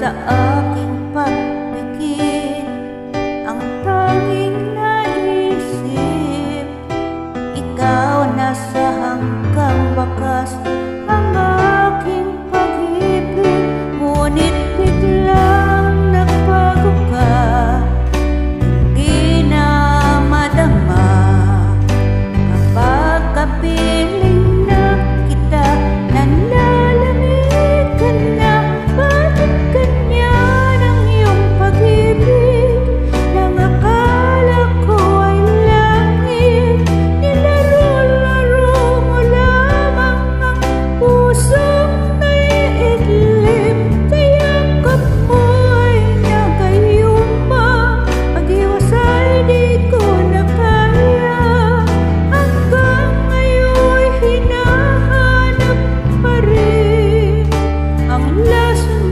sa aking pagpikit, ang tanging naisip, ikaw na sa hanggang wakas ang aking pag-ibig. Ngunit biglang nagbago ka, hindi na madama kapag kapiling na kita. Nalalamig ka na, bakit ganyan ang iyong pag-ibig? Nang akala ko ay langit, nilaro-laro mo lamang ang pusong naiidlip. Sa yakap mo ay nagayuma, pag-iwas ay di ko na kaya. Hanggang ngayon hinahanap pa rin ang lason